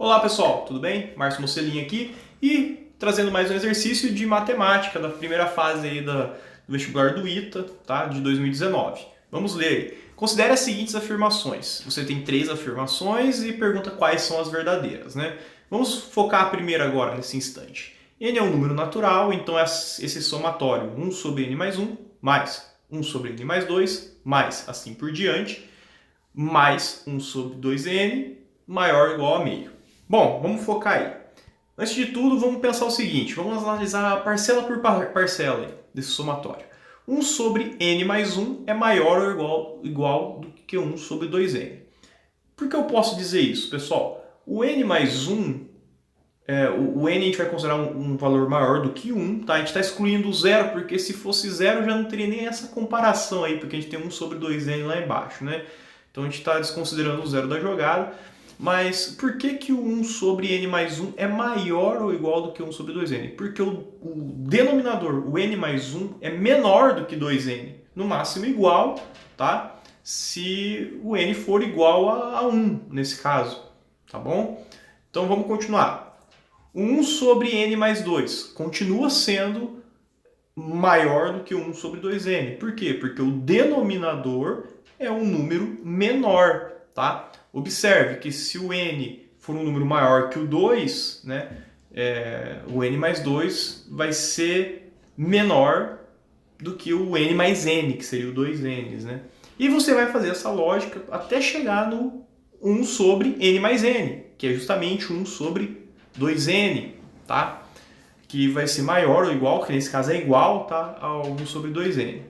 Olá pessoal, tudo bem? Márcio Mocelin aqui e trazendo mais um exercício de matemática da primeira fase aí do vestibular do ITA, tá? De 2019. Vamos ler aí. Considere as seguintes afirmações. Você tem 3 afirmações e pergunta quais são as verdadeiras, né? Vamos focar a primeira agora, nesse instante. N é um número natural, então é esse somatório 1 sobre N mais 1, mais 1 sobre N mais 2, mais assim por diante, mais 1 sobre 2N, maior ou igual a meio. Bom, vamos focar aí. Antes de tudo, vamos pensar o seguinte, vamos analisar parcela por parcela desse somatório. 1 sobre n mais 1 é maior ou igual do que 1 sobre 2n. Por que eu posso dizer isso, pessoal? O n mais 1, o n a gente vai considerar um valor maior do que 1, tá? A gente está excluindo o zero, porque se fosse zero já não teria nem essa comparação aí, porque a gente tem 1 sobre 2n lá embaixo, né? Então a gente está desconsiderando o zero da jogada. Mas por que o 1 sobre n mais 1 é maior ou igual do que 1 sobre 2n? Porque o denominador, o n mais 1, é menor do que 2n. No máximo igual, tá? Se o n for igual a 1, nesse caso. Tá bom? Então vamos continuar. O 1 sobre n mais 2 continua sendo maior do que 1 sobre 2n. Por quê? Porque o denominador é um número menor, tá? Observe que se o n for um número maior que o 2, né, o n mais 2 vai ser menor do que o n mais n, que seria o 2n. Né? E você vai fazer essa lógica até chegar no 1 sobre n mais n, que é justamente 1 sobre 2n, tá? Que vai ser maior ou igual, que nesse caso é igual, tá, a 1 sobre 2n.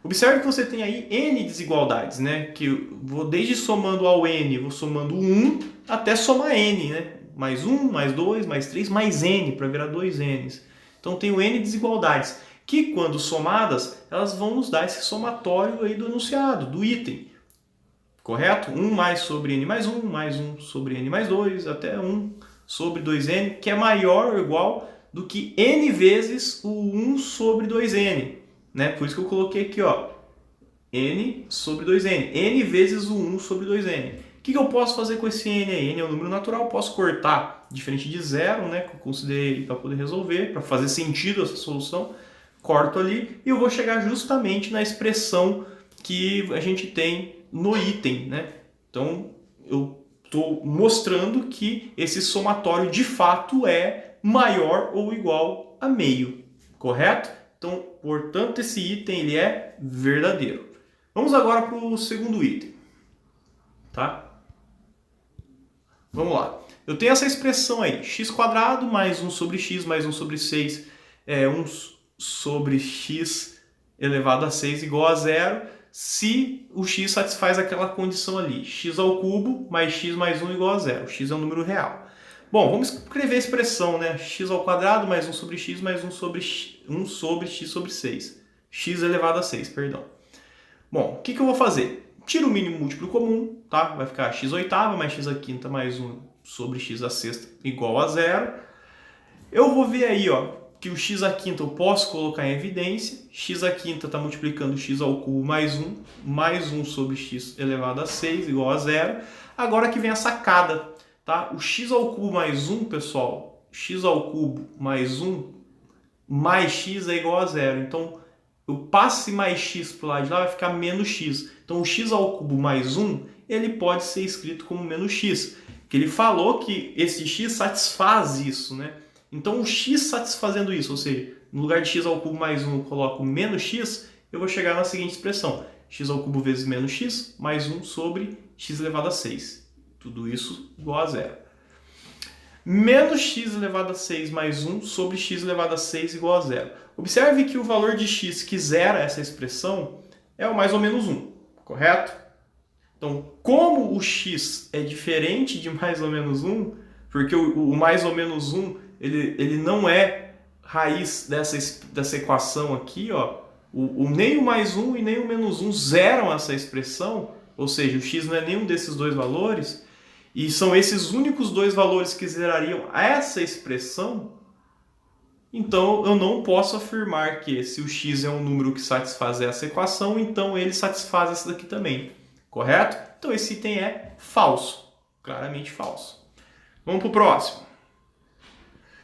Observe que você tem aí n desigualdades, né? Que eu vou desde somando ao n, vou somando 1 até somar n, né? Mais 1, mais 2, mais 3, mais n, para virar 2n's. Então tenho n desigualdades, que quando somadas, elas vão nos dar esse somatório aí do enunciado, do item. Correto? 1 mais sobre n mais 1, mais 1 sobre n mais 2, até 1 sobre 2n, que é maior ou igual do que n vezes o 1 sobre 2n. Né? Por isso que eu coloquei aqui, ó, n sobre 2n. n vezes o 1 sobre 2n. O que eu posso fazer com esse n aí? n é um número natural, posso cortar diferente de zero, né, que eu considerei ele para poder resolver, para fazer sentido essa solução. Corto ali e eu vou chegar justamente na expressão que a gente tem no item. Né? Então, eu estou mostrando que esse somatório de fato é maior ou igual a meio. Correto? Então, portanto, esse item ele é verdadeiro. Vamos agora para o segundo item. Tá? Vamos lá. Eu tenho essa expressão aí, x² mais 1 sobre x mais 1 sobre 6 é 1 sobre x elevado a 6 igual a zero, se o x satisfaz aquela condição ali, x ao cubo mais x mais 1 igual a zero. X é um número real. Bom, vamos escrever a expressão, né? x² mais 1 sobre x mais 1 sobre x sobre 6. X elevado a 6, perdão. Bom, o que eu vou fazer? Tiro o mínimo múltiplo comum, tá? Vai ficar x² mais x² mais 1 sobre x6 igual a zero. Eu vou ver aí, ó, que o x² eu posso colocar em evidência. x² está multiplicando x ao cubo mais 1 sobre x elevado a 6 igual a zero. Agora que vem a sacada. Tá? O x ao cubo mais 1, pessoal, x ao cubo mais 1 mais x é igual a zero. Então, eu passe mais x para o lado de lá, vai ficar menos x. Então, o x ao cubo mais 1, ele pode ser escrito como menos x. Porque ele falou que esse x satisfaz isso, né? Então, o x satisfazendo isso, ou seja, no lugar de x ao cubo mais 1 eu coloco menos x, eu vou chegar na seguinte expressão. X ao cubo vezes menos x mais 1 sobre x elevado a 6. Tudo isso igual a zero. Menos x elevado a 6 mais 1 sobre x elevado a 6 igual a zero. Observe que o valor de x que zera essa expressão é o mais ou menos 1, correto? Então, como o x é diferente de mais ou menos 1, porque o mais ou menos 1 ele não é raiz dessa equação aqui, ó, nem o mais 1 e nem o menos 1 zeram essa expressão, ou seja, o x não é nenhum desses dois valores, e são esses únicos dois valores que zerariam essa expressão, então eu não posso afirmar que se o x é um número que satisfaz essa equação, então ele satisfaz essa daqui também. Correto? Então esse item é falso, claramente falso. Vamos para o próximo.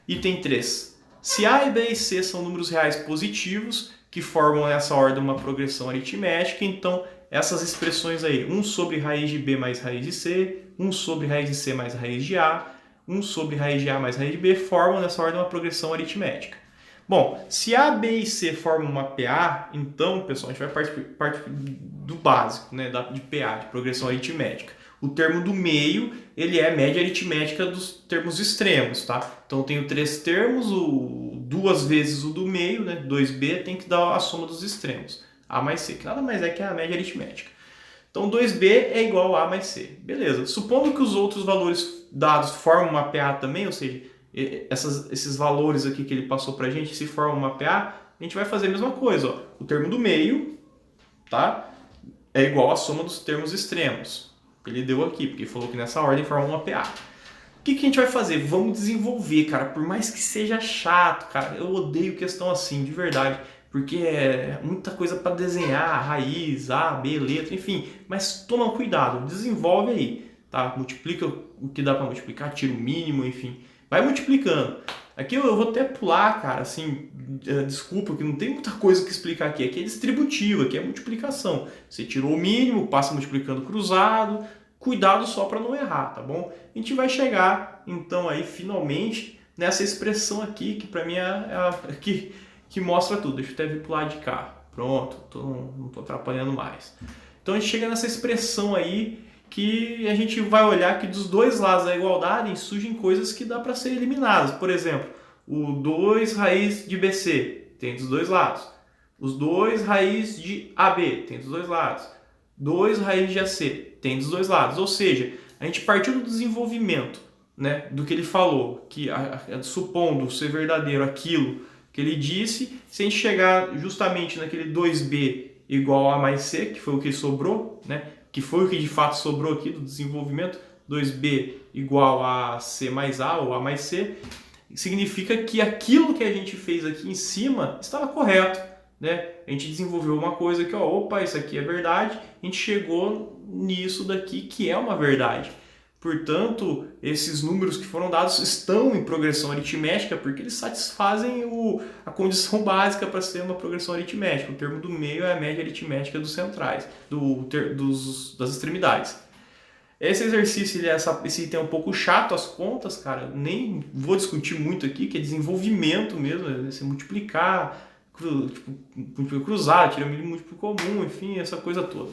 Item 3. Se A e B e C são números reais positivos, que formam nessa ordem uma progressão aritmética, então essas expressões aí, 1 sobre raiz de B mais raiz de C, 1 sobre raiz de C mais raiz de A, 1 sobre raiz de A mais raiz de B, formam nessa ordem uma progressão aritmética. Bom, se A, B e C formam uma PA, então, pessoal, a gente vai partir do básico, né, de PA, de progressão aritmética. O termo do meio, ele é a média aritmética dos termos extremos, tá? Então, eu tenho 3 termos, duas vezes o do meio, né, 2B, tem que dar a soma dos extremos. A mais C, que nada mais é que a média aritmética. Então, 2B é igual a mais C. Beleza. Supondo que os outros valores dados formam uma PA também, ou seja, esses valores aqui que ele passou pra gente, se formam uma PA, a gente vai fazer a mesma coisa. Ó. O termo do meio, tá, é igual à soma dos termos extremos. Ele deu aqui, porque ele falou que nessa ordem forma uma PA. O que a gente vai fazer? Vamos desenvolver, cara. Por mais que seja chato, cara, eu odeio questão assim, de verdade. Porque é muita coisa para desenhar, raiz, A, B, letra, enfim. Mas toma cuidado, desenvolve aí, tá? Multiplica o que dá para multiplicar, tira o mínimo, enfim. Vai multiplicando. Aqui eu vou até pular, cara, assim, desculpa, que não tem muita coisa que explicar aqui. Aqui é distributivo, aqui é multiplicação. Você tirou o mínimo, passa multiplicando cruzado. Cuidado só para não errar, tá bom? A gente vai chegar, então, aí, finalmente, nessa expressão aqui, que para mim é a que mostra tudo. Deixa eu até vir pro lado de cá. Pronto, não estou atrapalhando mais. Então, a gente chega nessa expressão aí, que a gente vai olhar que dos dois lados da igualdade surgem coisas que dá para ser eliminadas. Por exemplo, o 2 raiz de BC tem dos dois lados. Os 2 raiz de AB tem dos dois lados. 2 raiz de AC tem dos dois lados. Ou seja, a gente partiu do desenvolvimento, né, do que ele falou, que supondo ser verdadeiro aquilo que ele disse, se a gente chegar justamente naquele 2B igual a mais C, que foi o que sobrou, né, que foi o que de fato sobrou aqui do desenvolvimento, 2B igual a C mais A ou A mais C, significa que aquilo que a gente fez aqui em cima estava correto, né? A gente desenvolveu uma coisa que, ó, opa, isso aqui é verdade, a gente chegou nisso daqui que é uma verdade. Portanto, esses números que foram dados estão em progressão aritmética porque eles satisfazem a condição básica para ser uma progressão aritmética. O termo do meio é a média aritmética dos centrais, das extremidades. Esse exercício, esse item é um pouco chato, as contas, cara, nem vou discutir muito aqui, que é desenvolvimento mesmo, é você multiplicar, múltiplo cruzado, tira múltiplo comum, enfim, essa coisa toda.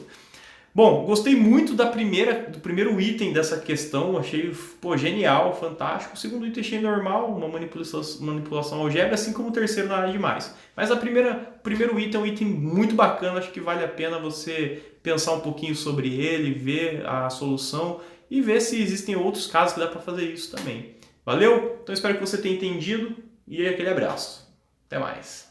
Bom, gostei muito do primeiro item dessa questão, achei genial, fantástico. O segundo item achei normal, uma manipulação algébrica, assim como o terceiro nada demais. Mas o primeiro item é um item muito bacana, acho que vale a pena você pensar um pouquinho sobre ele, ver a solução e ver se existem outros casos que dá para fazer isso também. Valeu? Então espero que você tenha entendido e aquele abraço. Até mais.